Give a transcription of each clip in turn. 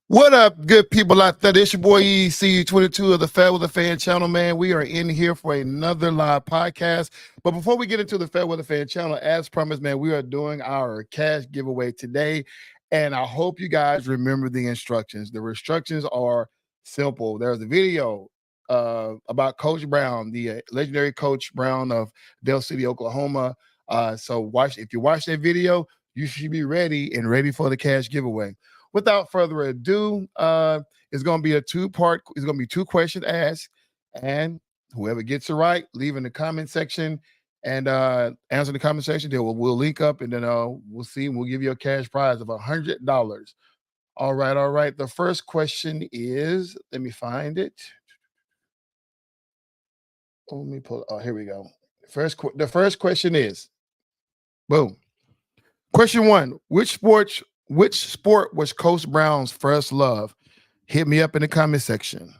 What up, good people out there? This your boy EC22 of the FairWeather Fan Channel, man. We are in here for another live podcast. But before we get into the FairWeather Fan Channel, as promised, man, we are doing our cash giveaway today. And I hope you guys remember the instructions. The instructions are simple. There's a video about Coach Brown, the legendary Coach Brown of Dale City, Oklahoma. So if you watch that video, you should be ready for the cash giveaway. Without further ado, it's going to be a two-part. It's going to be two questions asked, and whoever gets it right, leave in the comment section and answer in the comment section. Then we'll link up, and then we'll see. We'll give you a cash prize of $100. All right, all right. The first question is. Let me find it. Let me pull. Oh, here we go. The first question is. Boom. Question one: Which sport was Coach Brown's first love? Hit me up in the comment section.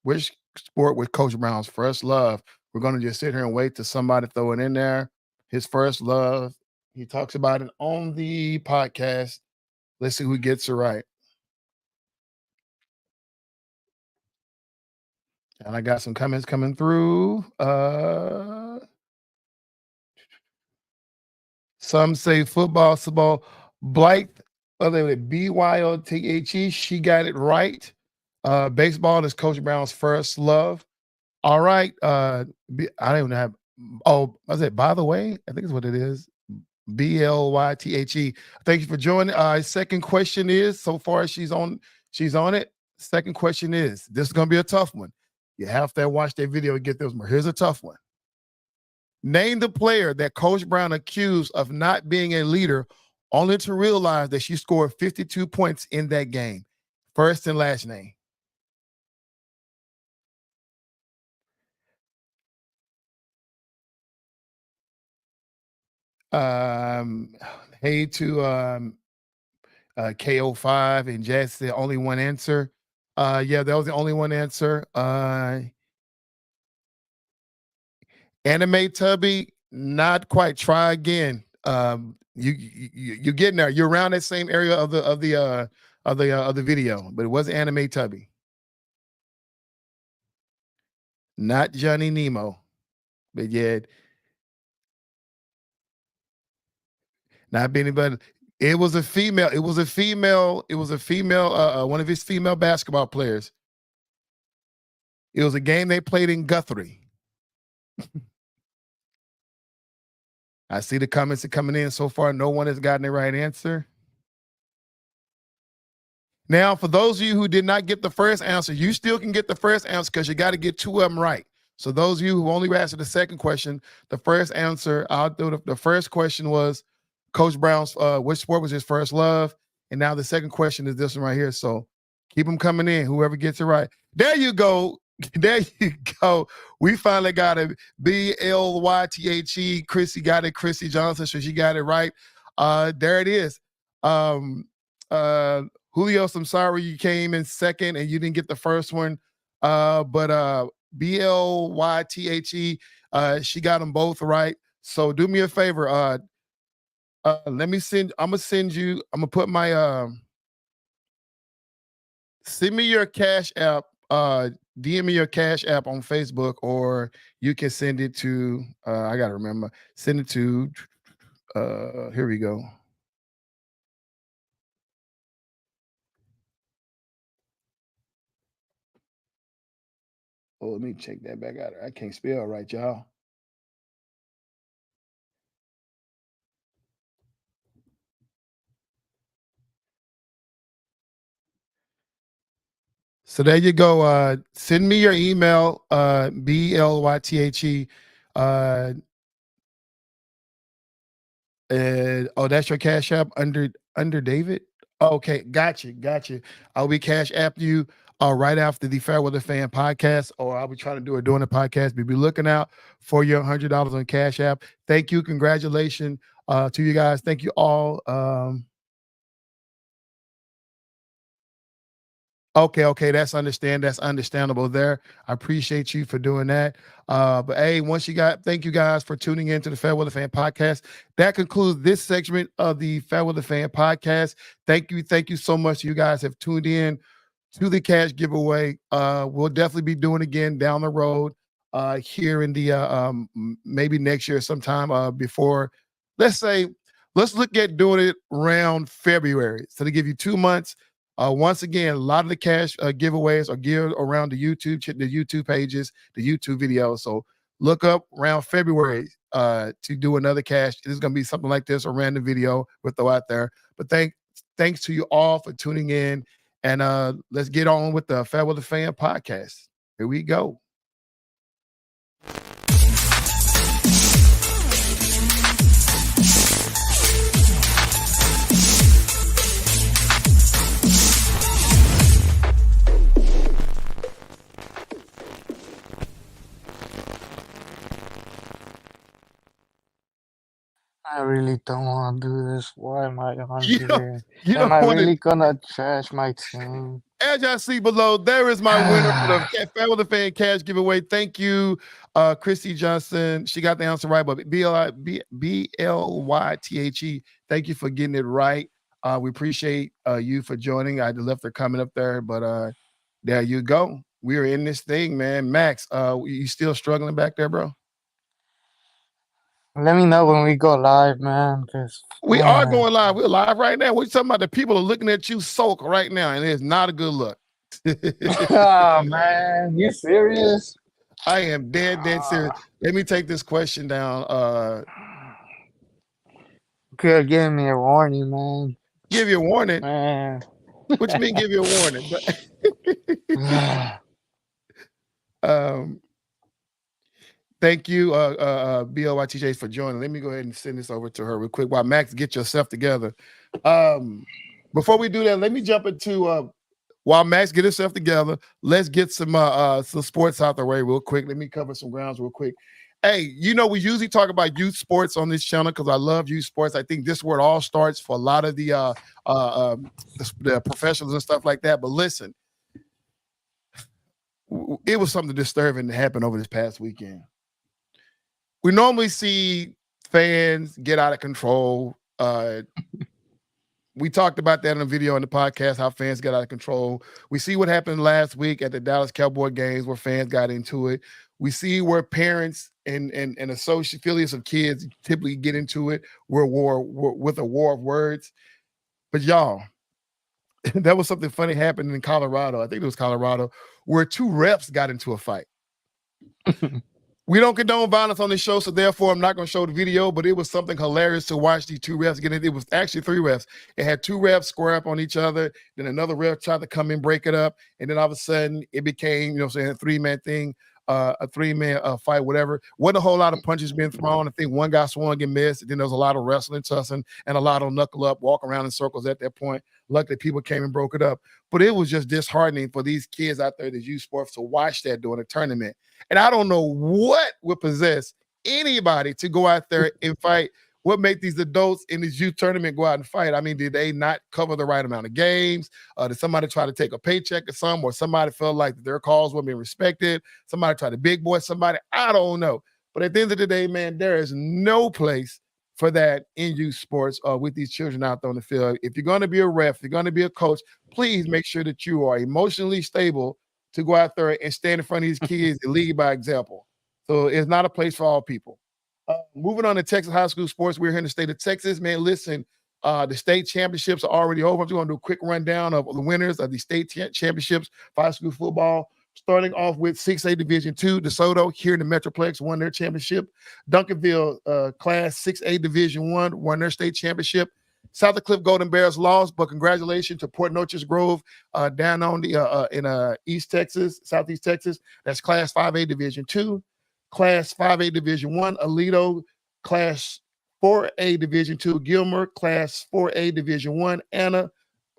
Which sport was Coach Brown's first love? We're gonna just sit here and wait till somebody throw it in there. His first love. He talks about it on the podcast. Let's see who gets it right. And I got some comments coming through. Some say football. Blythe, BYOTHE, she got it right. Baseball is Coach Brown's first love. All right. I don't even have. Oh, was it? By the way, I think it's what it is. BLYTHE. Thank you for joining. Second question is. So far, she's on it. Second question is. This is gonna be a tough one. You have to watch that video to get this one. Here's a tough one. Name the player that Coach Brown accused of not being a leader, only to realize that she scored 52 points in that game. First and last name. Hey to KO5 and Jess, the only one answer. Yeah, that was the only one answer. Anime Tubby, not quite. Try again. You're getting there. You're around that same area of the video, but it wasn't Anime Tubby. Not Johnny Nemo, but yet not anybody. It was a female. It was a female. It was a female. One of his female basketball players. It was a game they played in Guthrie. I see the comments are coming in so far. No one has gotten the right answer. Now, for those of you who did not get the first answer, you still can get the first answer because you got to get two of them right. So those of you who only answered the second question, the first answer, I'll do the first question was Coach Brown's which sport was his first love? And now the second question is this one right here. So keep them coming in, whoever gets it right. There you go. There you go. We finally got it. BLYTHE. Chrissy got it. Chrissy Johnson. So she got it right. There it is. Julio, I'm sorry you came in second and you didn't get the first one. But BLYTHE, she got them both right. So do me a favor. Let me send. I'm gonna put my send me your Cash App. DM me your Cash App on Facebook, or you can send it to. I gotta remember. Send it to. Here we go. Oh, let me check that back out. I can't spell right, y'all. So there you go. Send me your email, BLYTHE. Oh, that's your Cash App under David. Okay, gotcha. I'll be Cash App you right after the FairWeather Fan podcast, or I'll be trying to do it during the podcast. But be looking out for your $100 on Cash App. Thank you, congratulations to you guys. Thank you all. Okay, that's understandable there. I appreciate you for doing that. But hey, thank you guys for tuning in to the FairWeather Fan Podcast. That concludes this segment of the FairWeather Fan Podcast. Thank you so much. You guys have tuned in to the cash giveaway. We'll definitely be doing again down the road. Here in the maybe next year sometime. Before, let's say, let's look at doing it around February. So to give you 2 months. Once again, a lot of the cash giveaways are geared around the YouTube pages, the YouTube videos. So look up around February to do another cash. This is going to be something like this, a random video we'll throw out there. But thanks to you all for tuning in, and let's get on with the FairWeather Fan Podcast. Here we go. I really don't want to do this. Why am I on You don't, here? you Am don't I want to. really gonna trash my team? As y'all see below, there is my winner for the FairWeather Fan Cash giveaway. Thank you, Christy Johnson. She got the answer right, but BLYTHE. Thank you for getting it right. We appreciate you for joining. I left her comment up there, but there you go. We are in this thing, man. Max, you still struggling back there, bro? Let me know when we go live, man. Cause We are going live. We're live right now. We're talking about the people are looking at you sulk right now, and it's not a good look. oh man, you serious? I am dead serious. Let me take this question down. Could give me a warning, man. Give you a warning. Man. What you mean give you a warning? Thank you, BLYTJ, for joining. Let me go ahead and send this over to her real quick while Max, get yourself together. Before we do that, let me jump into while Max get himself together. Let's get some sports out the way real quick. Let me cover some grounds real quick. Hey, we usually talk about youth sports on this channel because I love youth sports. I think this is where it all starts for a lot of the professionals and stuff like that. But listen, it was something disturbing that happened over this past weekend. We normally see fans get out of control. We talked about that in a video on the podcast, how fans got out of control. We see what happened last week at the Dallas Cowboy games where fans got into it. We see where parents and affiliates of kids typically get into it with a war of words. But y'all, that was something funny happened in Colorado. I think it was Colorado, where two refs got into a fight. We don't condone violence on this show, so therefore I'm not going to show the video, but it was something hilarious to watch these two refs get it. It was actually three refs. It had two refs square up on each other. Then another ref tried to come in, break it up. And then all of a sudden it became, a three-man thing, a three-man fight, whatever. Wasn't a whole lot of punches being thrown. I think one guy swung and missed. And then there was a lot of wrestling, tussling, and a lot of knuckle up, walk around in circles at that point. Luckily, people came and broke it up. But it was just disheartening for these kids out there that use sports to watch that during a tournament. And I don't know what would possess anybody to go out there and fight. What make these adults in this youth tournament go out and fight? I mean, did they not cover the right amount of games? Did somebody try to take a paycheck or something? Or somebody felt like their calls weren't being respected? Somebody tried to big boy somebody? I don't know. But at the end of the day, man, there is no place for that in youth sports with these children out there on the field. If you're going to be a ref, if you're going to be a coach, please make sure that you are emotionally stable to go out there and stand in front of these kids and lead by example. So it's not a place for all people. Moving on to Texas high school sports, we're here in the state of Texas. Man, listen, the state championships are already over. I'm just going to do a quick rundown of the winners of the state championships for high school football. Starting off with 6A Division II, DeSoto here in the Metroplex won their championship. Duncanville Class 6A Division I won their state championship. South Cliff Golden Bears lost, but congratulations to Port Neches Grove down on the in East Texas, Southeast Texas. That's Class 5A Division II. Class 5A Division I, Aledo. Class 4A Division II, Gilmer. Class 4A Division I, Anna.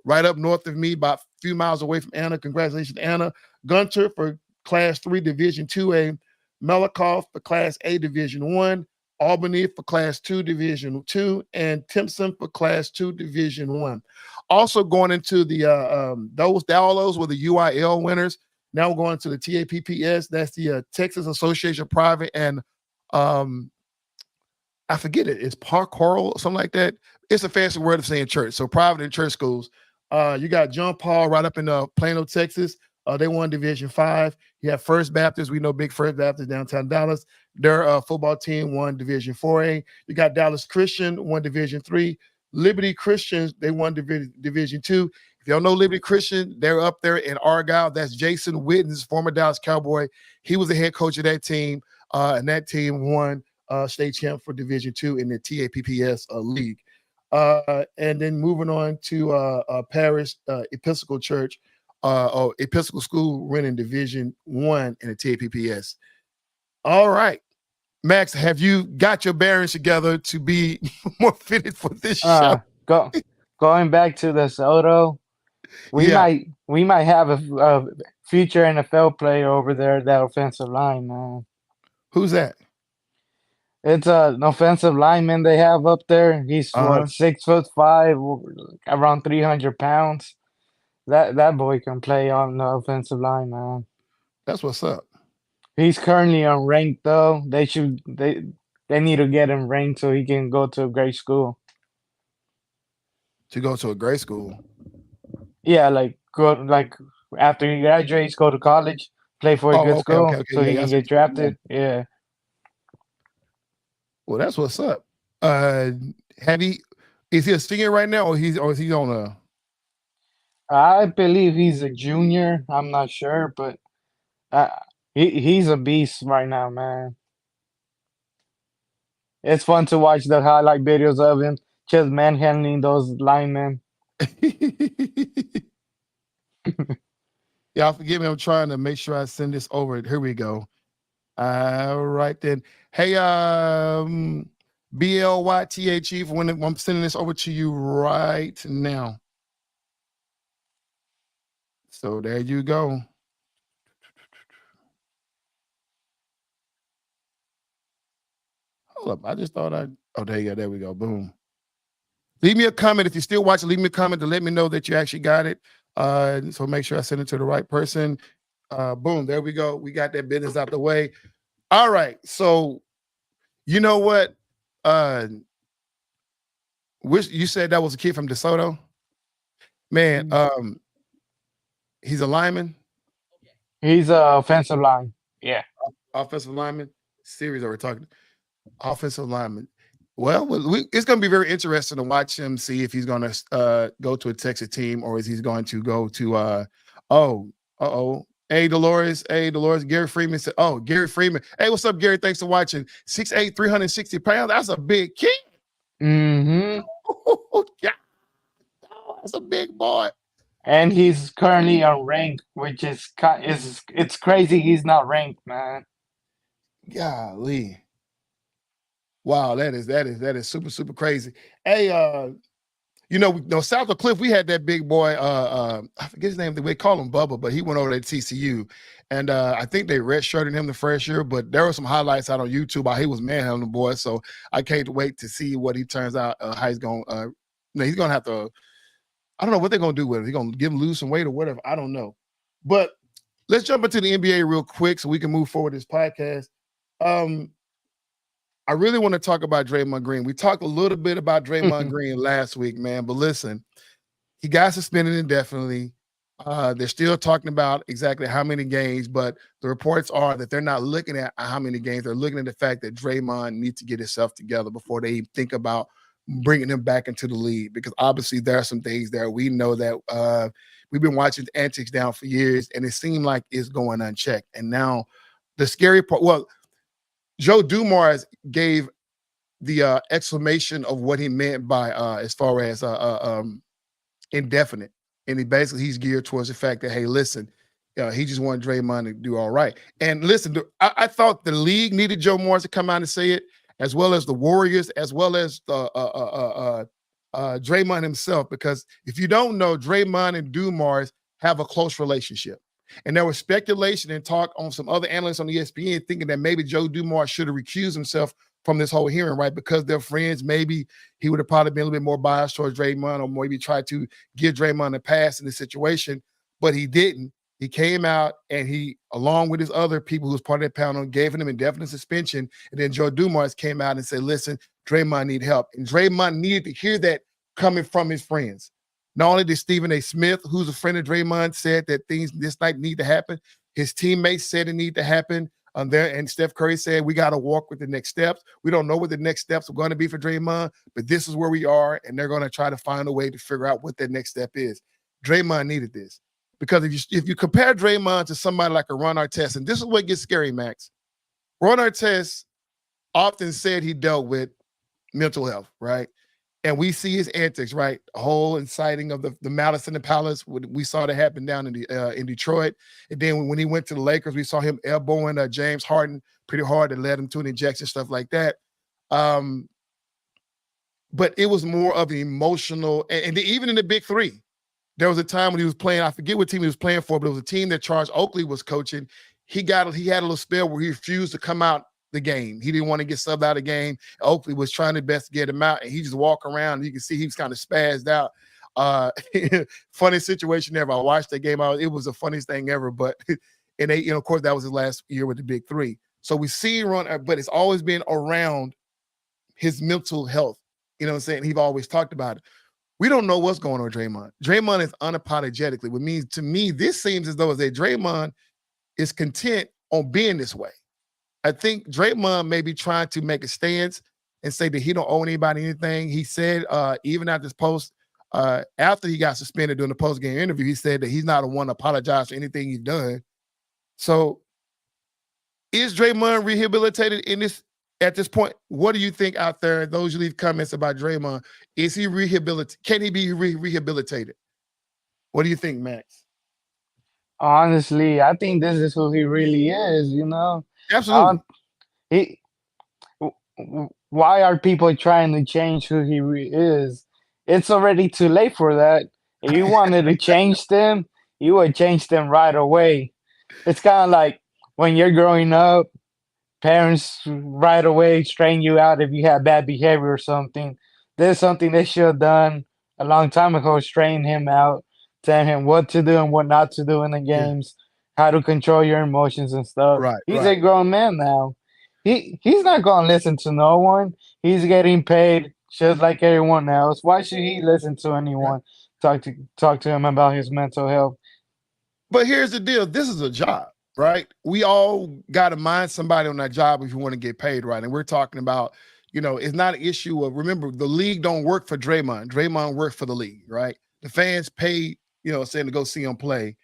Right up north of me, about a few miles away from Anna. Congratulations, Anna. Gunter for Class 3 Division 2A. Melikoff for Class A Division 1. Albany for Class 2 Division 2, and Timpson for Class 2 Division 1. Also going into the those all those were the UIL winners. Now we're going to the TAPPS. That's the Texas Association of Private and um, I forget it. It's parkour or something like that. It's a fancy word of saying church. So private and church schools. You got John Paul right up in Plano, Texas. They won Division 5. You have First Baptist. We know big First Baptist downtown Dallas. Their football team won Division 4A. You got Dallas Christian won Division 3. Liberty Christians, they won Division 2. If you don't know Liberty Christian, they're up there in Argyle. That's Jason Witten's former Dallas Cowboy. He was the head coach of that team, and that team won state champ for Division 2 in the TAPPS league. And then moving on to Parish Episcopal Church, or Episcopal School running Division 1 in the TAPPS. All right. Max, have you got your bearings together to be more fitted for this show? Going back to the Soto, Yeah. we might have a future NFL player over there, that offensive line, man. Who's that? It's an offensive lineman they have up there. He's Uh-huh. 6'5", around 300 pounds. That boy can play on the offensive line, man. That's what's up. He's currently unranked though. They need to get him ranked so he can go to a great school. To go to a great school. Yeah, like after he graduates, go to college, play for a good school, okay. so Yeah, he can get drafted. Yeah. Well, that's what's up. Is he a senior right now, or is he on a? I believe he's a junior. I'm not sure, but uh, he's a beast right now, man. It's fun to watch the highlight videos of him just manhandling those linemen. Y'all forgive me. I'm trying to make sure I send this over. Here we go. All right then. Hey, BLYTHE, for when I'm sending this over to you right now. So there you go. Hold up. I just thought there you go. There we go. Boom. Leave me a comment. If you're still watching, leave me a comment to let me know that you actually got it. So make sure I send it to the right person. Boom. There we go. We got that business out the way. All right. So you know what? You said that was a kid from DeSoto? Man, he's a lineman. He's a offensive line. Yeah. Offensive lineman. Series that we're talking. Offensive lineman. Well, it's going to be very interesting to watch him, see if he's going to go to a Texas team, or is he going to go to Hey, Dolores. Gary Freeman said, Gary Freeman. Hey, what's up, Gary? Thanks for watching. 6'8", 360 pounds. That's a big kid. Mm-hmm. Yeah. That's a big boy. And he's currently unranked, which is it's crazy he's not ranked, man. Golly. Wow, that is super, super crazy. Hey, south of Cliff, we had that big boy, I forget his name, we call him Bubba, but he went over to TCU. And I think they redshirted him the first year, but there were some highlights out on YouTube how he was manhandling the boy. So I can't wait to see what he turns out, how he's going he's gonna have to, I don't know what they're gonna do with him. He's gonna give him lose some weight or whatever. I don't know. But let's jump into the NBA real quick so we can move forward this podcast. I really want to talk about Draymond Green. We talked a little bit about Draymond Green last week, man. But listen, he got suspended indefinitely. They're still talking about exactly how many games, but the reports are that they're not looking at how many games. They're looking at the fact that Draymond needs to get himself together before they think about bringing him back into the league, because obviously there are some things there. We know that we've been watching the antics down for years, and it seemed like it's going unchecked. And now the scary part, Joe Dumars gave the exclamation of what he meant by as far as indefinite. And he's geared towards the fact that, hey, listen, he just wanted Draymond to do all right. And listen, I thought the league needed Joe Morris to come out and say it, as well as the Warriors, as well as the Draymond himself, because if you don't know, Draymond and Dumars have a close relationship. And there was speculation and talk on some other analysts on ESPN thinking that maybe Joe Dumars should have recused himself from this whole hearing, right? Because they're friends, maybe he would have probably been a little bit more biased towards Draymond, or maybe tried to give Draymond a pass in this situation, but he didn't. He came out and he, along with his other people who was part of that panel, gave him indefinite suspension. And then Joe Dumars came out and said, listen, Draymond need help. And Draymond needed to hear that coming from his friends. Not only did Stephen A. Smith, who's a friend of Draymond, said that things this night need to happen, his teammates said it need to happen. There, and Steph Curry said, we got to walk with the next steps. We don't know what the next steps are going to be for Draymond, but this is where we are, and they're going to try to find a way to figure out what that next step is. Draymond needed this. Because if you compare Draymond to somebody like a Ron Artest, and this is what gets scary, Max. Ron Artest often said he dealt with mental health, right? And we see his antics, right? A whole inciting of the malice in the palace. We saw that happen down in Detroit. And then when he went to the Lakers, we saw him elbowing James Harden pretty hard and led him to an ejection, stuff like that. But it was more of an emotional, and even in the Big Three, there was a time when he was playing, I forget what team he was playing for, but it was a team that Charles Oakley was coaching. He had a little spell where he refused to come out the game. He didn't want to get subbed out of the game. Oakley was trying his best to get him out, and he just walked around. And you can see he was kind of spazzed out. Funny situation ever. I watched that game out. It was the funniest thing ever. But and they, of course, that was his last year with the Big Three. So we see Ron, but it's always been around his mental health. You know what I'm saying? He's always talked about it. We don't know what's going on with Draymond. Draymond is unapologetically, which means to me, this seems as though Draymond is content on being this way. I think Draymond may be trying to make a stance and say that he don't owe anybody anything. He said, even at this post, after he got suspended during the post-game interview, he said that he's not the one to apologize for anything he's done. So is Draymond rehabilitated in this at this point? What do you think out there? Those who leave comments about Draymond, is he rehabilitated? Can he be rehabilitated? What do you think, Max? Honestly, I think this is who he really is, you know? Uh, Absolutely. he why are people trying to change who he is? It's already too late for that. If you wanted to change them, you would change them right away. It's kind of like when you're growing up, parents right away strain you out if you have bad behavior or something. There's something they should have done a long time ago, strain him out, telling him what to do and what not to do in the Yeah. games, how to control your emotions and stuff. Right. He's a Right. grown man now. He's not gonna listen to no one. He's getting paid just like everyone else. Why should he listen to Right. anyone talk to him about his mental health? But here's the deal. This is a job, right? We all got to mind somebody on that job if you want to get paid, right? And we're talking about, it's not an issue of, remember, the league don't work for Draymond. Draymond works for the league, right? The fans pay, saying to go see him play.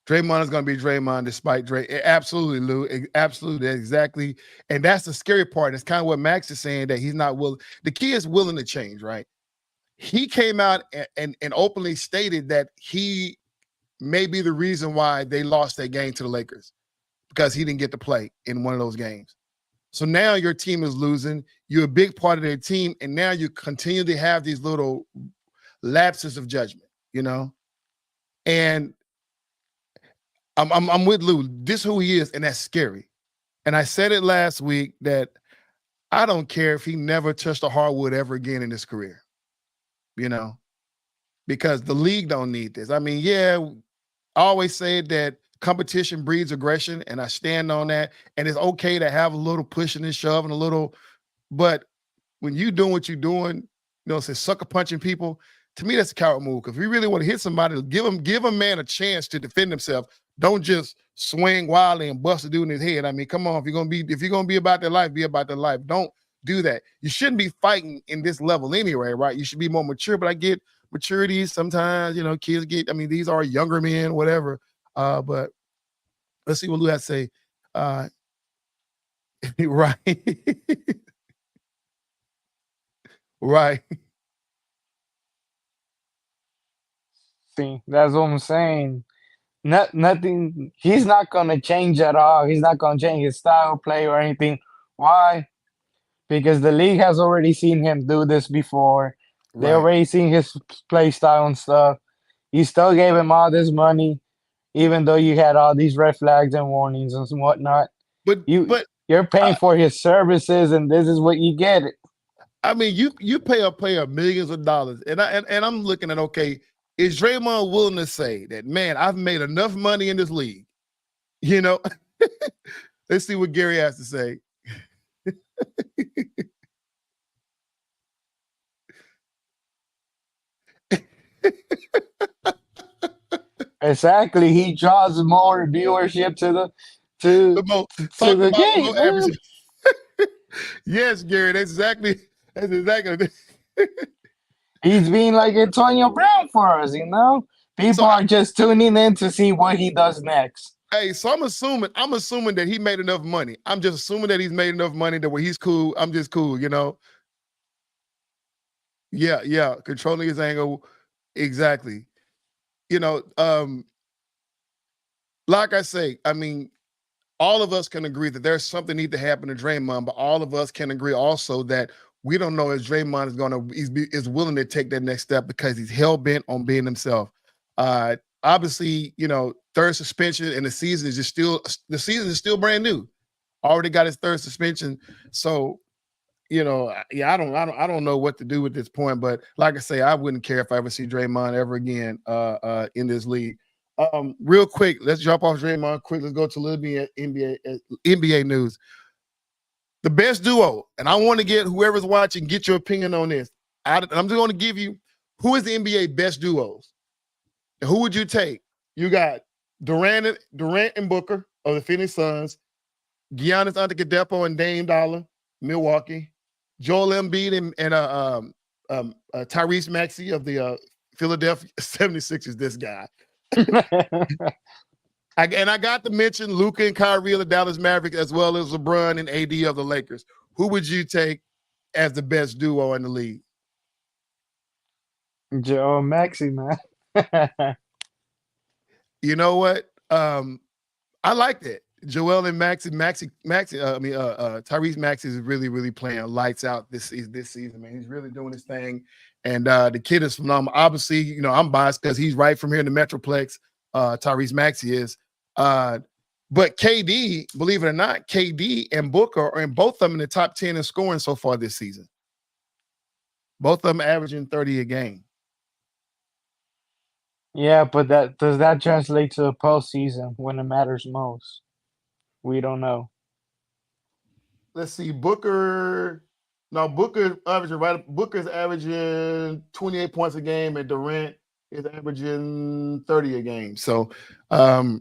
Draymond is going to be Draymond despite Dray. Absolutely, Lou. Absolutely, exactly. And that's the scary part. It's kind of what Max is saying, that he's not willing. The key is willing to change, right? He came out and openly stated that he may be the reason why they lost that game to the Lakers, because he didn't get to play in one of those games. So now your team is losing. You're a big part of their team, and now you continue to have these little lapses of judgment, And I'm with Lou. This is who he is, and that's scary. And I said it last week that I don't care if he never touched a hardwood ever again in his career, because the league don't need this. I mean, yeah, I always say that competition breeds aggression, and I stand on that. And it's okay to have a little pushing and shoving, but when you doing what you're doing, say sucker punching people, to me that's a coward move. Because if you really want to hit somebody, give a man a chance to defend himself. Don't just swing wildly and bust a dude in his head. I mean, come on, if you're gonna be about their life, be about their life. Don't do that. You shouldn't be fighting in this level anyway, right? You should be more mature. But I get maturity sometimes. Kids get. I mean, these are younger men, whatever. But let's see what Lou has to say. Right, right. See, that's what I'm saying. Nothing. He's not gonna change at all. He's not gonna change his style of play or anything. Why? Because the league has already seen him do this before. They Right. already seen his play style and stuff. You still gave him all this money, even though you had all these red flags and warnings and whatnot. But You but You're paying I, for his services, and this is what you get. I mean, you pay a player millions of dollars, and I'm looking at, okay, is Draymond willing to say that, man, I've made enough money in this league? You know, let's see what Gary has to say. Exactly. He draws more viewership to the The to most to talked the about game, below average. man. Yes, Gary, that's exactly. He's being like Antonio Brown for us, you know? So People are just tuning in to see what he does next. hey, so I'm assuming that he made enough money. I'm just assuming that he's made enough money that where he's cool. I'm just cool, you know. Yeah, yeah, controlling his angle, exactly. You know, like I say, I mean, all of us can agree that there's something need to happen to Draymond, but all of us can agree also that we don't know if Draymond is willing to take that next step because he's hell bent on being himself. Obviously, third suspension and the season is still brand new. Already got his third suspension, so yeah, I don't know what to do at this point. But like I say, I wouldn't care if I ever see Draymond ever again in this league. Real quick, let's jump off Draymond quick. Let's go to a little bit NBA news. The best duo, and I want to get whoever's watching, get your opinion on this. I'm just going to give you who is the NBA best duos. And who would you take? You got Durant and Booker of the Phoenix Suns, Giannis Antetokounmpo and Dame Dollar, Milwaukee, Joel Embiid and Tyrese Maxey of the Philadelphia 76ers. This guy. I got to mention Luka and Kyrie of the Dallas Mavericks, as well as LeBron and AD of the Lakers. Who would you take as the best duo in the league? Joe Maxi, man. You know what? I like that. Joel and Tyrese Maxey is really, really playing lights out this season, man. He's really doing his thing. And the kid is phenomenal. Obviously, I'm biased because he's right from here in the Metroplex. Tyrese Maxey is. But KD, believe it or not, KD and Booker are in both of them in the top 10 in scoring so far this season. Both of them averaging 30 a game. Yeah, but does that translate to the postseason when it matters most? We don't know. Let's see, Booker. No, Booker's averaging 28 points a game, and Durant is averaging 30 a game. So, does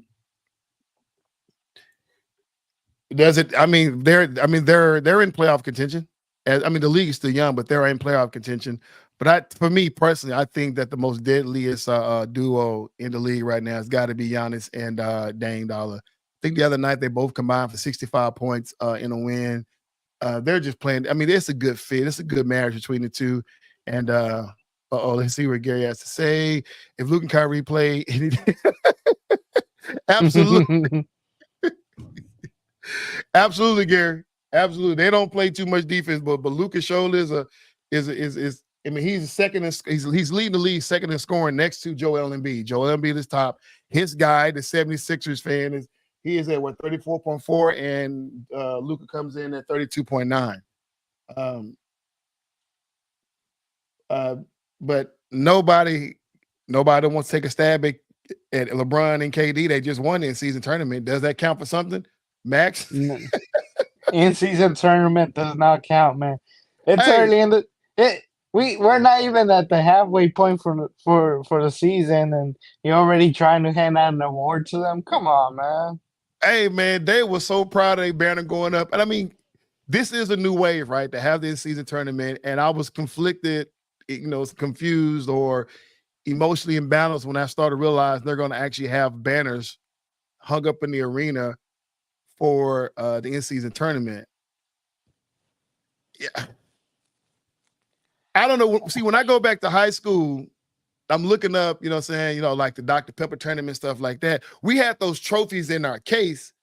it? I mean, they're in playoff contention. The league is still young, but they're in playoff contention. But for me personally, I think that the most deadliest duo in the league right now has got to be Giannis and Dame Dollar. I think the other night they both combined for 65 points in a win. They're just playing. I mean, it's a good fit. It's a good marriage between the two. And let's see what Gary has to say. If Luke and Kyrie play, absolutely, absolutely, Gary, absolutely. They don't play too much defense, but Luka Shoulder is. I mean, he's second. He's leading the league second in scoring next to Joel Embiid. Joel Embiid is top. His guy, the 76ers fan, is at 34.4, and Luka comes in at 32.9. But nobody wants to take a stab at LeBron and KD. They just won the in-season tournament. Does that count for something, Max? In season tournament does not count, man. It's Hey, early in the we're not even at the halfway point for the season, and you're already trying to hand out an award to them. Come on, man. hey, man, they were so proud of their banner going up. And I mean, this is a new wave, right? To have this season tournament. And I was conflicted, confused or emotionally imbalanced when I started to realize they're going to actually have banners hung up in the arena for the in-season tournament. Yeah. I don't know. See, when I go back to high school, I'm looking up, like the Dr. Pepper tournament, stuff like that. We had those trophies in our case,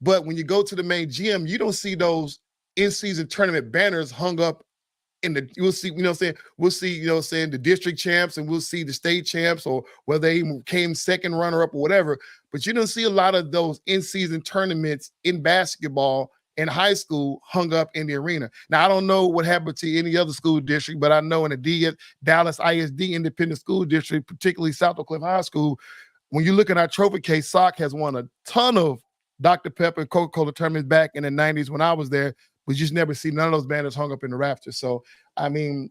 but when you go to the main gym, you don't see those in-season tournament banners hung up you'll see, we'll see, the district champs and we'll see the state champs or whether they came second runner up or whatever. But you don't see a lot of those in-season tournaments in basketball in high school hung up in the arena. Now I don't know what happened to any other school district, but I know in the Dallas ISD Independent School District, particularly South Oak Cliff High School, when you look at our trophy case, SOC has won a ton of Dr. Pepper and Coca-Cola tournaments back in the 90s when I was there. We just never see none of those banners hung up in the rafters. So, I mean,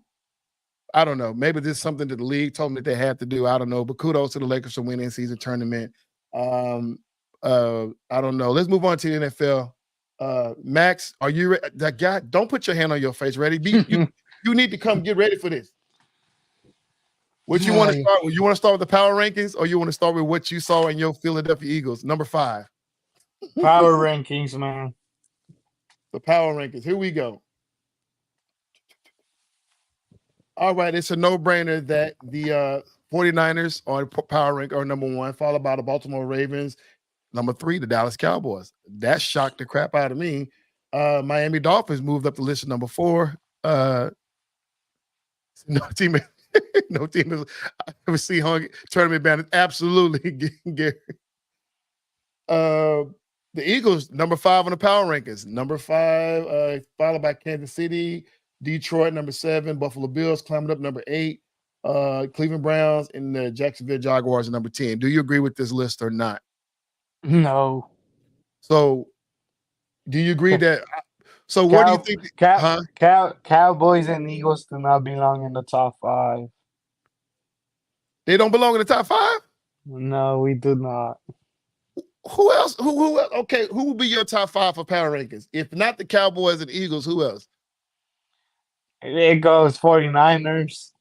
I don't know. Maybe this is something that the league told them that they had to do. I don't know. But kudos to the Lakers for winning season tournament. I don't know. Let's move on to the NFL. Max, are you ready? That guy, don't put your hand on your face. Ready? You need to come get ready for this. What you want to start with? You want to start with the power rankings, or you want to start with what you saw in your Philadelphia Eagles, number 5? Power rankings, man. The power rankings. Here we go. All right, it's a no-brainer that the 49ers are power rank are number 1, followed by the Baltimore Ravens, number 3, the Dallas Cowboys. That shocked the crap out of me. Miami Dolphins moved up the list to number 4. No team has I ever seen hung tournament banners. Absolutely, Gary. The Eagles, number 5 on the power rankings. Number 5, followed by Kansas City, Detroit, number 7, Buffalo Bills climbing up number 8, Cleveland Browns, and the Jacksonville Jaguars at number 10. Do you agree with this list or not? No. So, do you agree that? So, where do you think? Cowboys and Eagles do not belong in the top 5. They don't belong in the top 5? No, we do not. Who else? Who else? Okay, who will be your top 5 for power rankings? If not the Cowboys and Eagles, who else? It goes 49ers,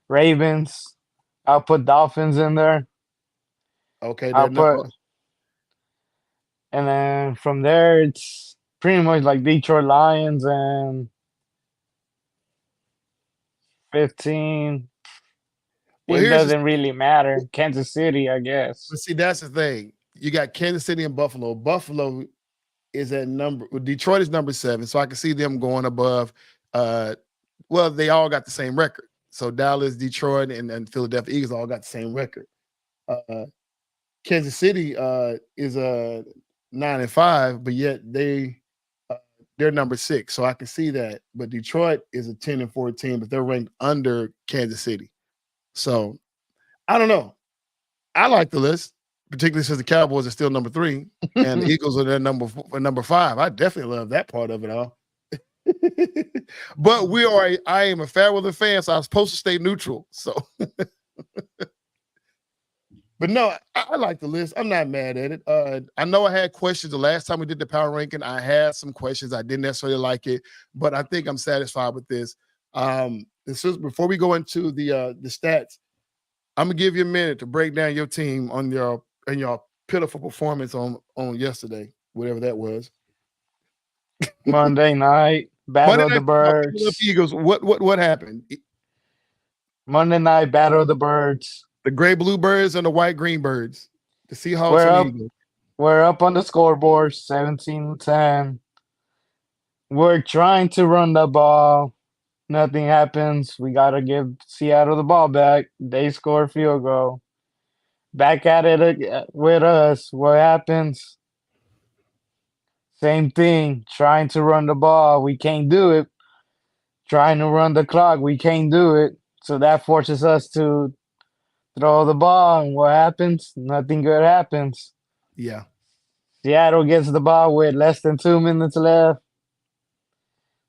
Ravens. I'll put Dolphins in there. Okay, And then from there, it's pretty much like Detroit Lions and 15. Well, It doesn't really matter. Kansas City, I guess. But see, that's the thing. You got Kansas City and Buffalo. Buffalo is at number. Detroit is number 7, so I can see them going above. Well, they all got the same record. So Dallas, Detroit, and Philadelphia Eagles all got the same record. Kansas City is 9-5, but yet they're number 6. So I can see that. But Detroit is a 10-14, but they're ranked under Kansas City. So I don't know. I like the list, particularly since the Cowboys are still number 3 and the Eagles are their number 5. I definitely love that part of it all. But I am a FairWeather fan, so I'm supposed to stay neutral. So, but no, I like the list. I'm not mad at it. I know I had questions the last time we did the power ranking. I had some questions. I didn't necessarily like it, but I think I'm satisfied with this. This is before we go into the stats. I'm gonna give you a minute to break down your team on your pitiful performance on yesterday, whatever that was. Monday night, Battle of the Birds. Eagles. What happened? Monday night, Battle of the Birds. The gray blue birds and the white green birds. The Seahawks and the Eagles. We're up on the scoreboard, 17-10. We're trying to run the ball. Nothing happens. We got to give Seattle the ball back. They score a field goal. Back at it with us. What happens? Same thing. Trying to run the ball. We can't do it. Trying to run the clock. We can't do it. So that forces us to throw the ball. And what happens? Nothing good happens. Yeah. Seattle gets the ball with less than 2 minutes left.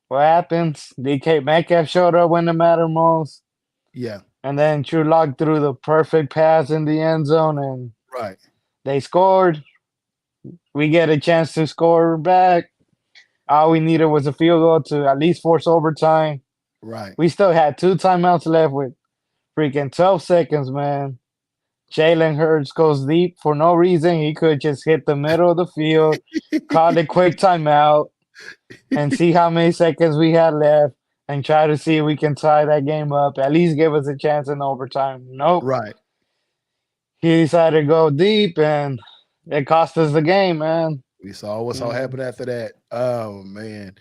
What happens? DK Metcalf showed up when it mattered most. Yeah. And then True Lock threw the perfect pass in the end zone, and they scored. We get a chance to score back. All we needed was a field goal to at least force overtime. Right. We still had 2 timeouts left with freaking 12 seconds, man. Jalen Hurts goes deep for no reason. He could just hit the middle of the field, call a quick timeout, and see how many seconds we had left and try to see if we can tie that game up, at least give us a chance in overtime. Nope. Right. He decided to go deep, and it cost us the game, man. We saw what's all happened after that. Oh, man.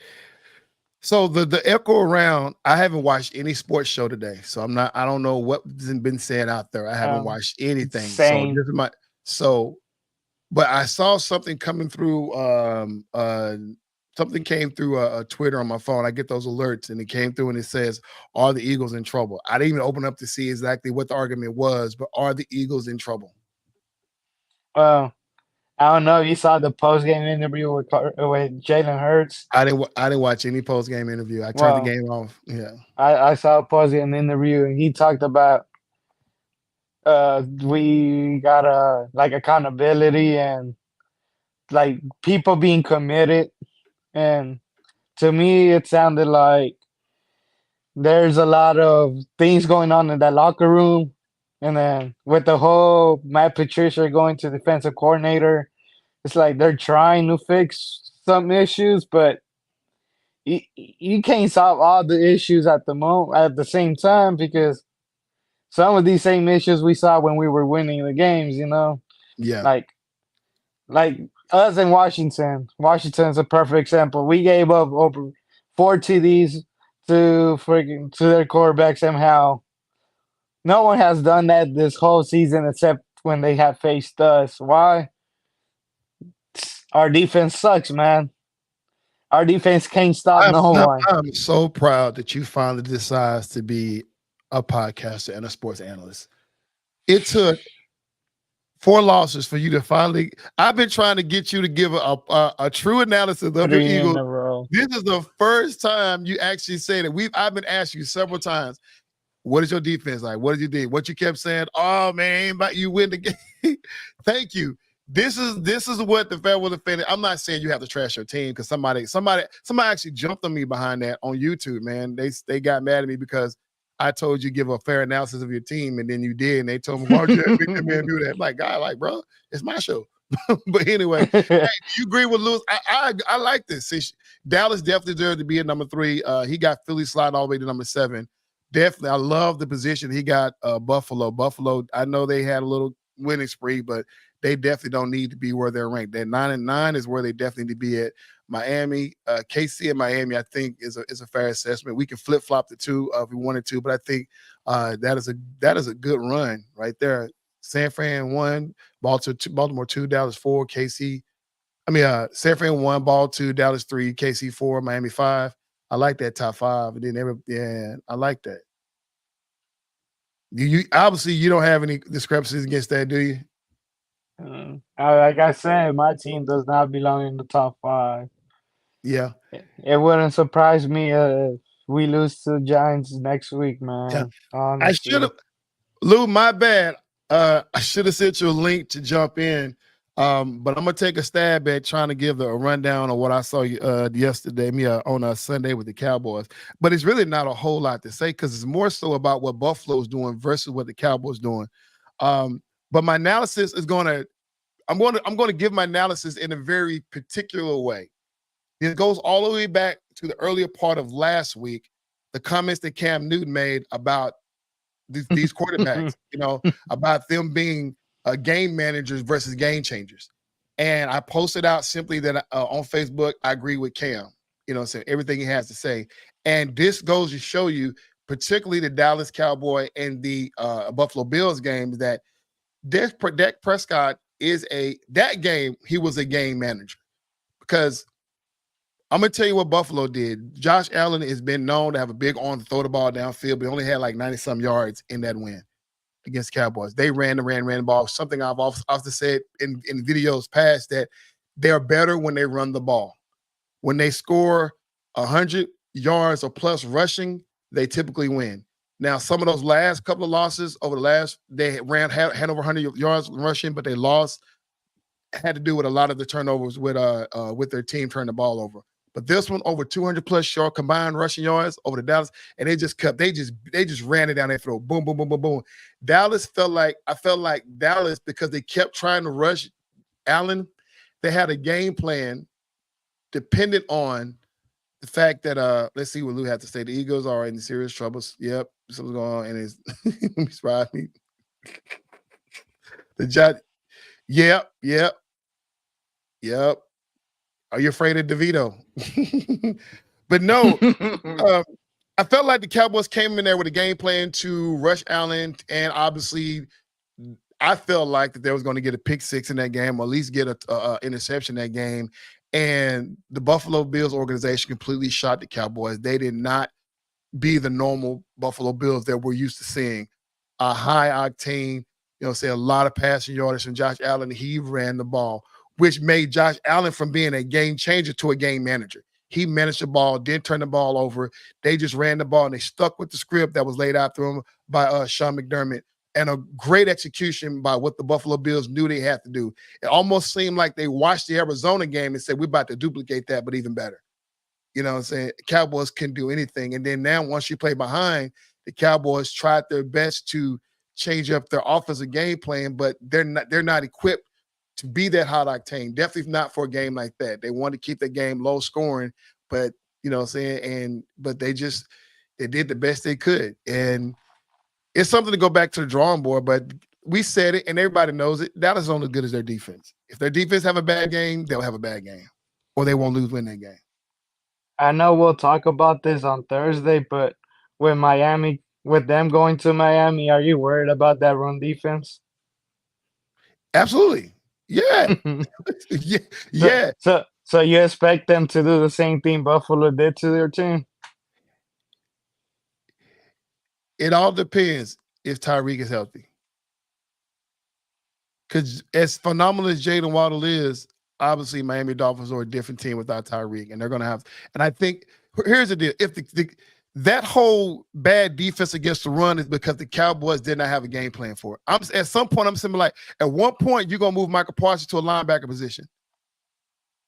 So the echo around, I haven't watched any sports show today. So I don't know what's been said out there. I haven't watched anything. Same. But I saw something coming through something came through a Twitter on my phone. I get those alerts, and it came through and it says, "Are the Eagles in trouble?" I didn't even open up to see exactly what the argument was, but are the Eagles in trouble? Well, I don't know. You saw the post game interview with Jalen Hurts. I didn't watch any post game interview. I turned the Well, game off. Yeah, I saw a post game interview, and he talked about we got like accountability and like people being committed. And to me, it sounded like there's a lot of things going on in that locker room. And then with the whole Matt Patricia going to defensive coordinator, it's like they're trying to fix some issues, but you can't solve all the issues at the moment at the same time because some of these same issues we saw when we were winning the games, yeah. like like us in Washington. Washington's a perfect example. We gave up over 4 TDs to their quarterback somehow. No one has done that this whole season except when they have faced us. Why? Our defense sucks, man. Our defense can't stop I'm, no I'm one. I'm so proud that you finally decided to be a podcaster and a sports analyst. It took 4 losses for you to finally. I've been trying to get you to give a true analysis of your 3 in Eagles. a row. This is the first time you actually said it. I've been asking you several times. What is your defense like? What did you do? What you kept saying? Oh man, but you win the game. Thank you. This is what the Fairweather fan. I'm not saying you have to trash your team because somebody actually jumped on me behind that on YouTube. Man, they got mad at me because I told you give a fair analysis of your team and then you did, and they told me why would you make that man do that? I'm like, God, like bro, it's my show. But anyway, hey, do you agree with Lewis? I like this. See, Dallas definitely deserved to be at number 3. He got Philly slide all the way to number 7. Definitely, I love the position he got. Buffalo. Buffalo. I know they had a little winning spree, but they definitely don't need to be where they're ranked. That 9-9 is where they definitely need to be at. Miami, KC, and Miami, I think is a fair assessment. We can flip flop the two if we wanted to, but I think that is a good run right there. San Fran 1, Baltimore 2, Dallas 4, KC. San Fran 1, Ball 2, Dallas 3, KC 4, Miami 5. I like that top 5, and then I like that. You obviously you don't have any discrepancies against that, do you? Like I said, my team does not belong in the top 5. Yeah, It wouldn't surprise me if we lose to the Giants next week, yeah. man. I should Honestly. have, Lou. My bad. I should have sent you a link to jump in. But I'm gonna take a stab at trying to give a rundown of what I saw yesterday, on a Sunday with the Cowboys. But it's really not a whole lot to say because it's more so about what Buffalo's doing versus what the Cowboys doing. But my analysis is I'm gonna give my analysis in a very particular way. It goes all the way back to the earlier part of last week, the comments that Cam Newton made about these quarterbacks, about them being game managers versus game changers. And I posted out simply that on Facebook, I agree with Cam, saying everything he has to say. And this goes to show you, particularly the Dallas Cowboy and the Buffalo Bills games, that Dak Prescott that game, he was a game manager because I'm gonna tell you what Buffalo did. Josh Allen has been known to have a big arm to throw the ball downfield, but he only had like 90-some yards in that win against Cowboys. They ran the ball. Something I've often said in videos past that they're better when they run the ball. When they score 100 yards or plus rushing, they typically win. Now, some of those last couple of losses over the last, they had over 100 yards rushing, but they lost had to do with a lot of the turnovers with their team turning the ball over. But this one over 200 plus yard combined rushing yards over the Dallas, and they just ran it down their throat. Boom, boom, boom, boom, boom. I felt like Dallas because they kept trying to rush Allen. They had a game plan dependent on the fact that let's see what Lou had to say. The Eagles are in serious troubles. Yep, something's going on, and it's me. The judge. Yep, yep, yep. Are you afraid of DeVito? But no, I felt like the Cowboys came in there with a game plan to rush Allen, and obviously, I felt like that they was going to get a pick 6 in that game, or at least get a interception in that game. And the Buffalo Bills organization completely shot the Cowboys. They did not be the normal Buffalo Bills that we're used to seeing. A high octane, say a lot of passing yardage from Josh Allen. He ran the ball, which made Josh Allen from being a game changer to a game manager. He managed the ball, didn't turn the ball over. They just ran the ball and they stuck with the script that was laid out to them by Sean McDermott, and a great execution by what the Buffalo Bills knew they had to do. It almost seemed like they watched the Arizona game and said, we're about to duplicate that, but even better. You know what I'm saying? Cowboys can do anything. And then now, once you play behind, the Cowboys tried their best to change up their offensive game plan, but they're not equipped to be that hot octane. Definitely not for a game like that. They want to keep the game low scoring, but you know what I'm saying? But they did the best they could. And it's something to go back to the drawing board, but we said it and everybody knows it. Dallas is only as good as their defense. If their defense have a bad game, they'll have a bad game. Or they won't win that game. I know we'll talk about this on Thursday, but with them going to Miami, are you worried about that run defense? Absolutely. Yeah. yeah. So, Yeah. so you expect them to do the same thing Buffalo did to their team? It all depends if Tyreek is healthy. Because as phenomenal as Jalen Waddle is, obviously Miami Dolphins are a different team without Tyreek, and they're going to have. And I think here's the deal: if that whole bad defense against the run is because the Cowboys did not have a game plan for it. At some point, I'm simply like, at one point, you're going to move Michael Parsons to a linebacker position.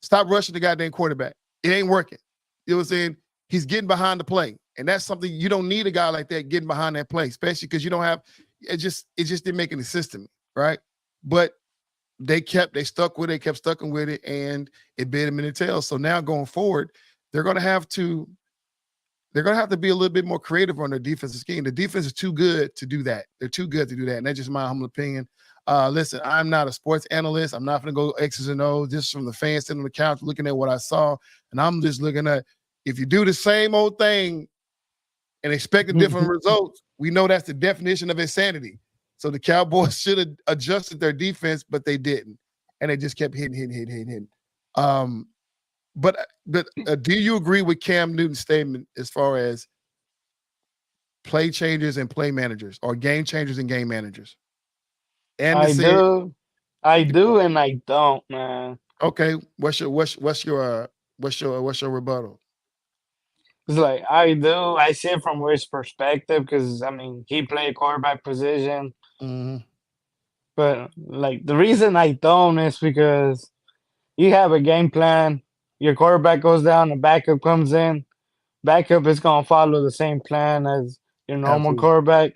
Stop rushing the goddamn quarterback. It ain't working. You know what I'm saying? He's getting behind the play, and that's something you don't need a guy like that getting behind that play, especially because you don't have. It just didn't make any sense to me, right? But they kept stuck with it, and it bit them in the tail. So now going forward, they're going to have to be a little bit more creative on their defensive scheme. The defense is too good to do that. They're too good to do that, and that's just my humble opinion. Listen, I'm not a sports analyst. I'm not going to go X's and O's. This is from the fans sitting on the couch looking at what I saw, and I'm just looking at if you do the same old thing and expect a different result, we know that's the definition of insanity. So the Cowboys should have adjusted their defense, but they didn't, and they just kept hitting. But do you agree with Cam Newton's statement as far as play changers and play managers, or game changers and game managers? And to I see it, do, I do, and I don't, man. okay, what's your rebuttal? It's like I do. I see it from his perspective because I mean he played quarterback position, Mm-hmm. but like the reason I don't is because you have a game plan. Your quarterback goes down, the backup comes in. Backup is gonna follow the same plan as your normal Absolutely. quarterback.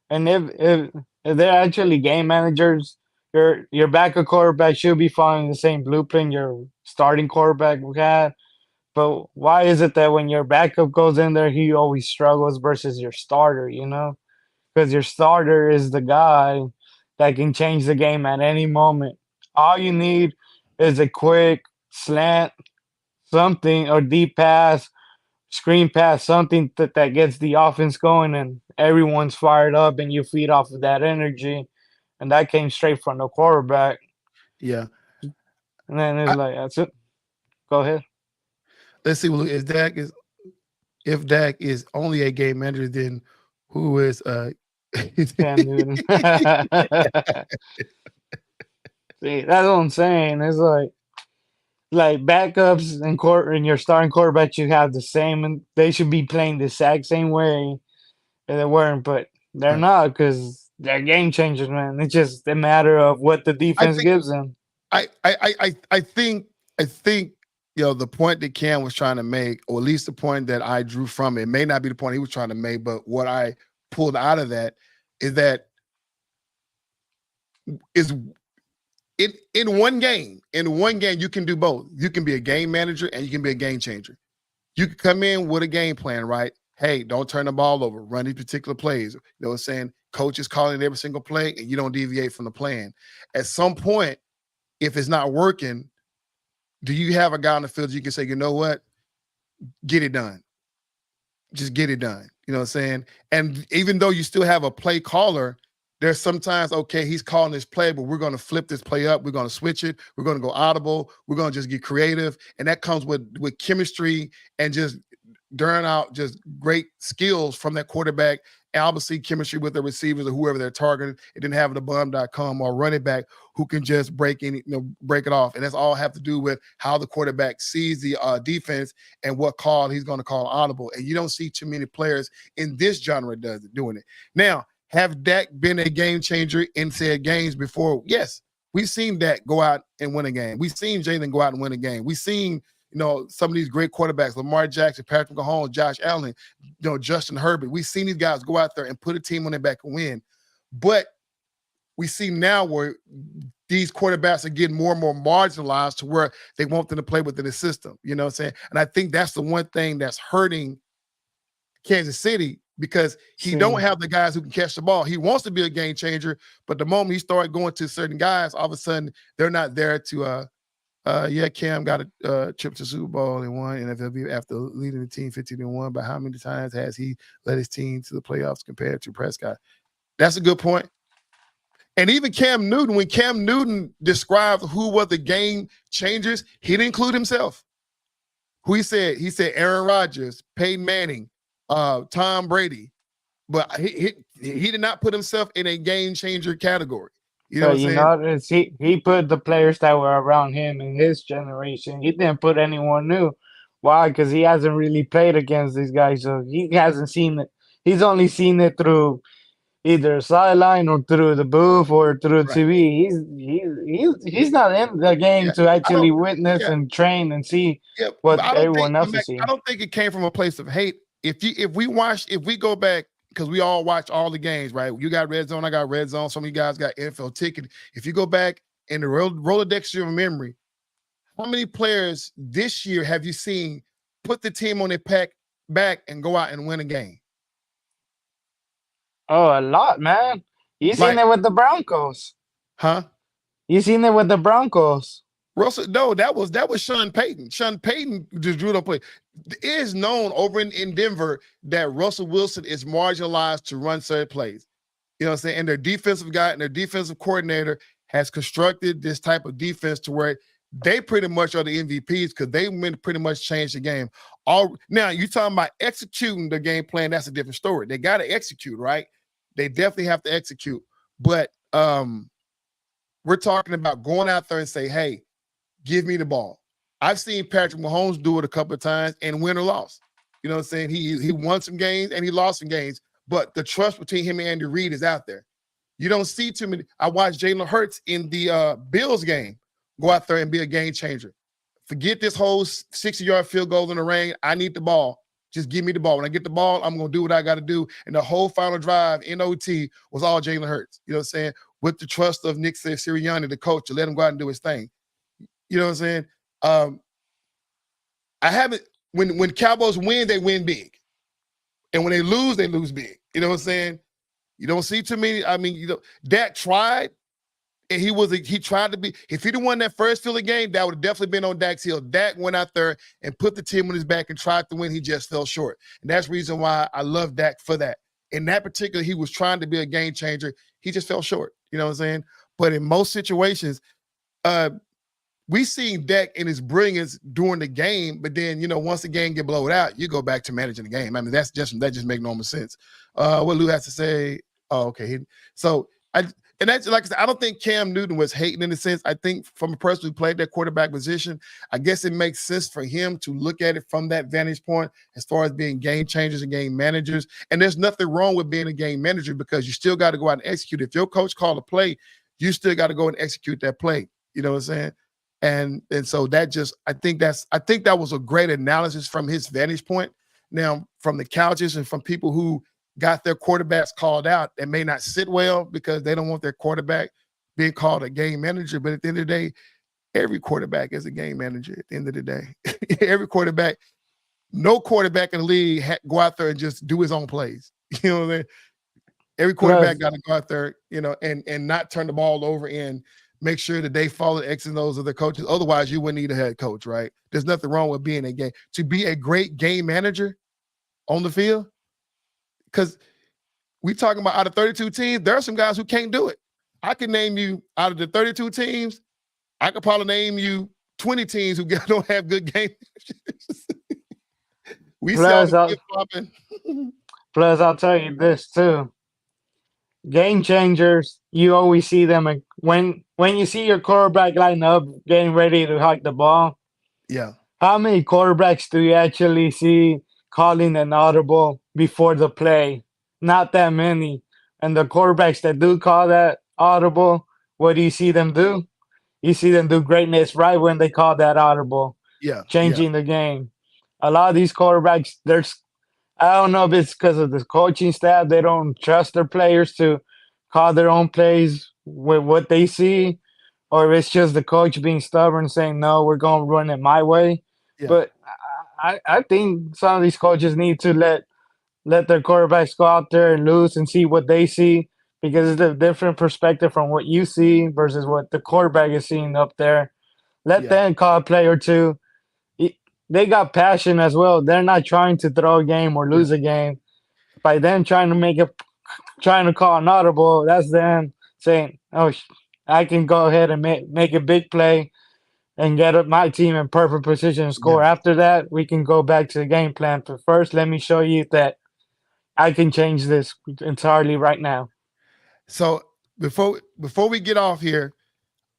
And if they're actually game managers, your backup quarterback should be following the same blueprint your starting quarterback had. But why is it that when your backup goes in there, he always struggles versus your starter? You know, because your starter is the guy that can change the game at any moment. All you need is a quick slant, something, or deep pass, screen pass, something that gets the offense going, and everyone's fired up, and you feed off of that energy. And that came straight from the quarterback. Yeah. And then it's I, like, that's it. Go ahead. let's see. Well, if Dak is only a game manager, then who is Cam Newton. See, that's what I'm saying. It's like backups and court and your starting quarterback should have the same, and they should be playing the exact same way. And they weren't, but they're right. not because they're game changers, man. It's just a matter of what the I defense think gives them. I think the point that Cam was trying to make, or at least the point that I drew from it, may not be the point he was trying to make, but what I pulled out of that is that is in one game you can do both. You can be a game manager and you can be a game changer. You can come in with a game plan, right? Hey, don't turn the ball over, run these particular plays. You know what I'm saying? Coach is calling every single play and you don't deviate from the plan. At some point, if it's not working, do you have a guy on the field you can say, you know what? Get it done. Just get it done. You know what I'm saying? And even though you still have a play caller, there's sometimes, okay, he's calling this play, but we're going to flip this play up. We're going to switch it. We're going to go audible. We're going to just get creative. And that comes with chemistry and just during out just great skills from that quarterback. And obviously chemistry with the receivers or whoever they're targeting. It didn't have the bum.com or running back who can just break it off. And that's all have to do with how the quarterback sees the defense and what call he's going to call audible. And you don't see too many players in this genre doing it. Now, have Dak been a game changer in said games before? Yes. We've seen Dak go out and win a game. We've seen Jalen go out and win a game. We've seen, some of these great quarterbacks, Lamar Jackson, Patrick Mahomes, Josh Allen, Justin Herbert. We've seen these guys go out there and put a team on their back and win. But we see now where these quarterbacks are getting more and more marginalized to where they want them to play within the system. You know what I'm saying? And I think that's the one thing that's hurting Kansas City because he don't have the guys who can catch the ball. He wants to be a game changer, but the moment he started going to certain guys, all of a sudden they're not there to Cam got a trip to Super Bowl and won NFL after leading the team 15-1. But how many times has he led his team to the playoffs compared to Prescott? That's a good point. And even Cam Newton, when Cam Newton described who were the game changers, he didn't include himself. Who he said Aaron Rodgers, Peyton Manning, Tom Brady. But he did not put himself in a game changer category. You know what I'm saying? He put the players that were around him in his generation. He didn't put anyone new. Why? Because he hasn't really played against these guys, so he hasn't seen it. He's only seen it through either sideline or through the booth or through TV. He's not in the game to actually witness and train and see what everyone else is seeing. I don't think it came from a place of hate. If we go back, because we all watch all the games, right? You got Red Zone, I got Red Zone. Some of you guys got NFL Ticket. If you go back in the Rolodex of your memory, how many players this year have you seen put the team on their back and go out and win a game? Oh, a lot, man. You seen it with the Broncos. Huh? You seen it with the Broncos. Russell, no, that was Sean Payton. Sean Payton just drew the play. It is known over in Denver that Russell Wilson is marginalized to run certain plays. You know what I'm saying? And their defensive guy and their defensive coordinator has constructed this type of defense to where they pretty much are the MVPs because they pretty much changed the game. Now, you're talking about executing the game plan. That's a different story. They got to execute, right? They definitely have to execute. But we're talking about going out there and say, hey, give me the ball. I've seen Patrick Mahomes do it a couple of times and win or loss. You know what I'm saying? He won some games and he lost some games, but the trust between him and Andy Reid is out there. You don't see too many. I watched Jalen Hurts in the Bills game go out there and be a game changer. Forget this whole 60-yard field goal in the rain. I need the ball. Just give me the ball. When I get the ball, I'm going to do what I got to do. And the whole final drive in OT was all Jalen Hurts. You know what I'm saying? With the trust of Nick Sirianni, the coach, to let him go out and do his thing. You know what I'm saying? I haven't when Cowboys win, they win big. And when they lose big. You know what I'm saying? You don't see too many. I mean, Dak tried, and he tried to be. If he'd have won that first Philly game, that would have definitely been on Dak's heel. Dak went out there and put the team on his back and tried to win. He just fell short. And that's the reason why I love Dak for that. In that particular, he was trying to be a game changer. He just fell short. You know what I'm saying? But in most situations, we seen Dak in his brilliance during the game, but then, once the game get blowed out, you go back to managing the game. I mean, that just makes normal sense. What Lou has to say, okay. And that's like I said, I don't think Cam Newton was hating in a sense. I think from a person who played that quarterback position, I guess it makes sense for him to look at it from that vantage point as far as being game changers and game managers. And there's nothing wrong with being a game manager because you still got to go out and execute. If your coach called a play, you still got to go and execute that play. You know what I'm saying? And so I think that was a great analysis from his vantage point. Now, from the couches and from people who got their quarterbacks called out, that may not sit well because they don't want their quarterback being called a game manager. But at the end of the day, every quarterback is a game manager at the end of the day. Every quarterback, no quarterback in the league go out there and just do his own plays. You know what I mean? Every quarterback got to go out there, and not turn the ball over and make sure that they follow the X's and O's of their coaches. Otherwise, you wouldn't need a head coach, right? There's nothing wrong with being to be a great game manager on the field. Because We talking about out of 32 teams, there are some guys who can't do it. I can name you out of the 32 teams, I could probably name you 20 teams who don't have good game. We see all Plus, the flip flopping. I'll tell you this too. Game changers, you always see them when you see your quarterback line up getting ready to hike the ball. Yeah, How many quarterbacks do you actually see calling an audible before the play? Not that many. And the quarterbacks that do call that audible, what do you see them do? You see them do greatness right when they call that audible, yeah, yeah, changing the game. A lot of these quarterbacks, I don't know if it's because of the coaching staff, they don't trust their players to call their own plays with what they see, or it's just the coach being stubborn saying, no, we're going to run it my way. yeah, But I think some of these coaches need to let their quarterbacks go out there and lose and see what they see, because it's a different perspective from what you see versus what the quarterback is seeing up there. Let yeah, them call a play or two. They got passion as well. They're not trying to throw a game or yeah, lose a game. By them trying to call an audible, that's them saying, "Oh, I can go ahead and make a big play and get my team in perfect position to yeah. score. After that, we can go back to the game plan. But first, let me show you that I can change this entirely right now." So before we get off here,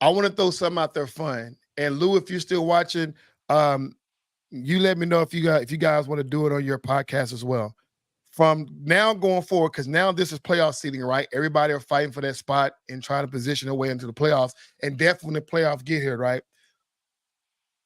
I want to throw something out there fun. And Lou, if you're still watching, um, you let me know if you guys want to do it on your podcast as well. From now going forward, because now this is playoff seeding, right? Everybody are fighting for that spot and trying to position their way into the playoffs. And definitely when the playoffs get here, right?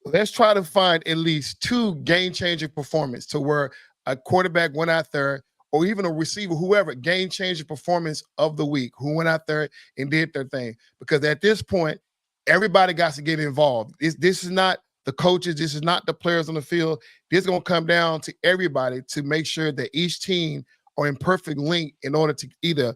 Let's try to find at least two game-changing performance to where a quarterback went out there or even a receiver, whoever, game-changing performance of the week, who went out there and did their thing. Because at this point, everybody got to get involved. This is not the coaches, this is not the players on the field. This is going to come down to everybody to make sure that each team are in perfect link in order to either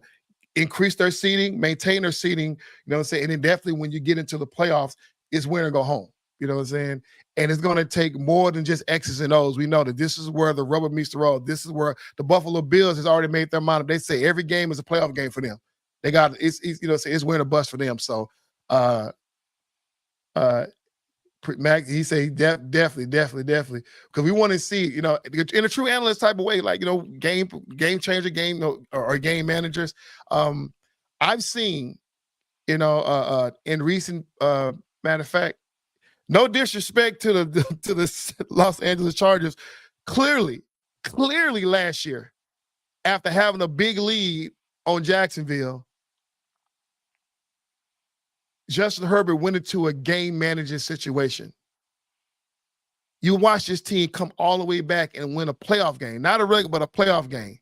increase their seating, maintain their seating, you know what I'm saying? And then definitely when you get into the playoffs, it's win or go home. You know what I'm saying? And it's going to take more than just X's and O's. We know that this is where the rubber meets the road. This is where the Buffalo Bills has already made their mind up. They say every game is a playoff game for them. They got it's you know it's win or bust for them. So uh uh Mac, he said definitely because we want to see, you know, in a true analyst type of way, like, you know, game changer, game or game managers. I've seen, you know, in recent matter of fact, no disrespect to the to the Los Angeles Chargers, clearly last year after having a big lead on Jacksonville, Justin Herbert went into a game managing situation. You watch this team come all the way back and win a playoff game, not a regular, but a playoff game.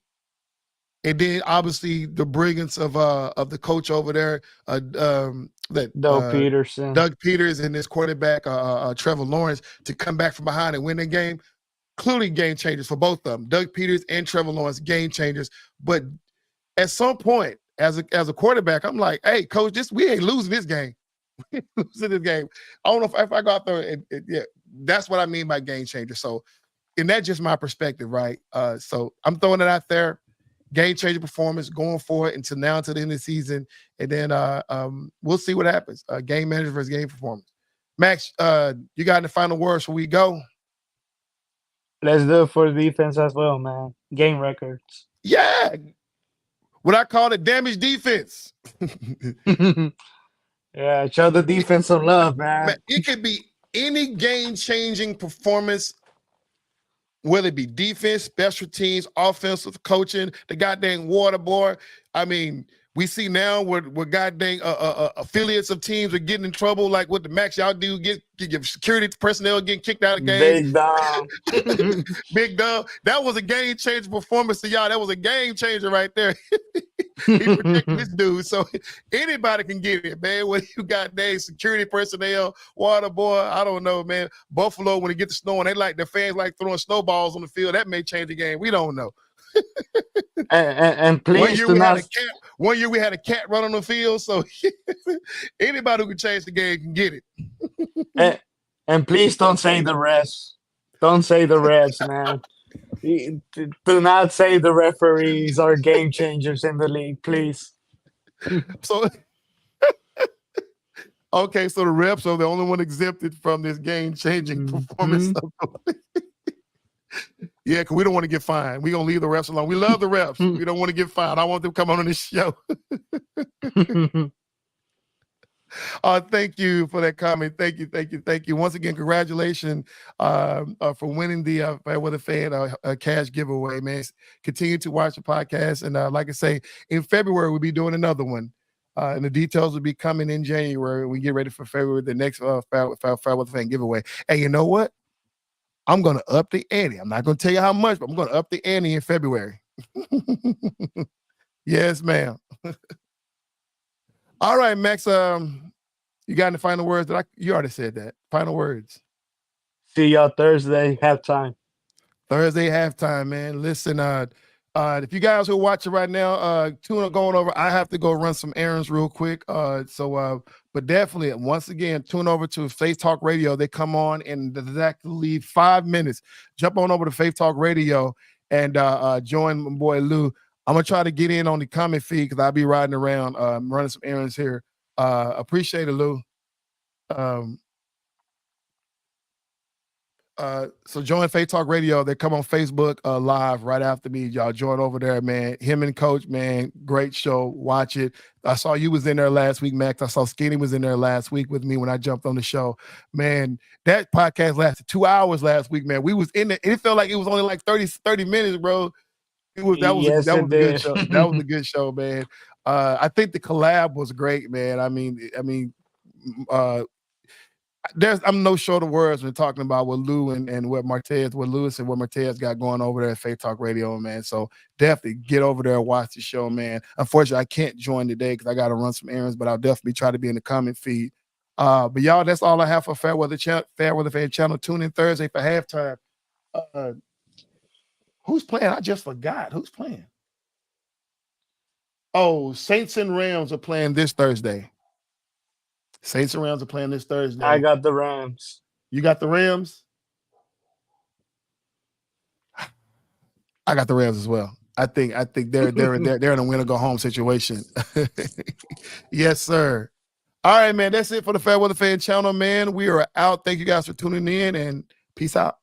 And then obviously the brilliance of the coach over there, that Doug Peterson. Doug Peters and this quarterback, Trevor Lawrence, to come back from behind and win the game. Clearly game changers for both of them. Doug Peters and Trevor Lawrence, game changers. But at some point, as a quarterback, I'm like, hey, coach, we ain't losing this game. We ain't losing this game. I don't know if I go out there and yeah, that's what I mean by game changer. So, and that's just my perspective, right? So I'm throwing it out there. Game changing performance going forward until now to the end of the season, and then we'll see what happens. Game manager versus game performance. Max, you got the final words before we go? Let's do it for the defense as well, man. Game records. Yeah, what I call it, damage defense. Yeah, show the defense some love, Man, man. it could be any game changing performance, whether it be defense, special teams, offensive coaching, the goddamn water boy. I mean, we see now where goddamn affiliates of teams are getting in trouble, like what the Max y'all do, get your security personnel getting kicked out of games. Big Dom. Big Dom. That was a game changer performance to y'all. That was a game changer right there. He protected this dude. So anybody can get it, man. When you got security personnel, water boy, I don't know, man. Buffalo, when it gets to snowing, their fans like throwing snowballs on the field. That may change the game. We don't know. and please do not. One year we had a cat run on the field, so anybody who can change the game can get it. And please don't say the refs. Don't say the refs, man. Do not say the referees are game changers in the league, please. So okay, so the refs are the only one exempted from this game-changing performance. Yeah, because we don't want to get fined. We're going to leave the refs alone. We love the refs. We don't want to get fined. I want them to come on this show. Thank you for that comment. Thank you. Once again, congratulations for winning the FairWeather Fan cash giveaway, man. Continue to watch the podcast. And like I say, in February, we'll be doing another one. And the details will be coming in January. We get ready for February, the next FairWeather Fan giveaway. And you know what? I'm going to up the ante. I'm not going to tell you how much, but I'm going to up the ante in February. Yes, ma'am. All right, Max. You got any final words? You already said that. Final words. See y'all Thursday, halftime. Thursday halftime, man. Listen, if you guys who are watching right now, tune going over. I have to go run some errands real quick. But definitely, once again, tune over to Faith Talk Radio. They come on in exactly 5 minutes. Jump on over to Faith Talk Radio and join my boy Lou. I'm gonna try to get in on the comment feed because I'll be riding around, running some errands here. Appreciate it, Lou. So join Faith Talk Radio. They come on Facebook live right after me. Y'all join over there, man. Him and Coach, man, great show. Watch it. I saw you was in there last week, Max. I saw Skinny was in there last week with me when I jumped on the show. Man, that podcast lasted 2 hours last week, man. We was in there. It felt like it was only like 30 minutes, bro. That was a good show. That was a good show, man. I think the collab was great, man. I'm no short of words when talking about what Lou and what Lewis and what Martez got going over there at Faith Talk Radio, man. So definitely get over there and watch the show, man. Unfortunately, I can't join today because I got to run some errands, but I'll definitely try to be in the comment feed. But y'all, that's all I have for FairWeather Fan Channel. Tune in Thursday for halftime. Who's playing? I just forgot. Who's playing? Oh, Saints and Rams are playing this Thursday. Saints and Rams are playing this Thursday. I got the Rams. You got the Rams? I got the Rams as well. I think they're in a win or go home situation. Yes, sir. All right, man. That's it for the FairWeather Fan Channel, man. We are out. Thank you guys for tuning in and peace out.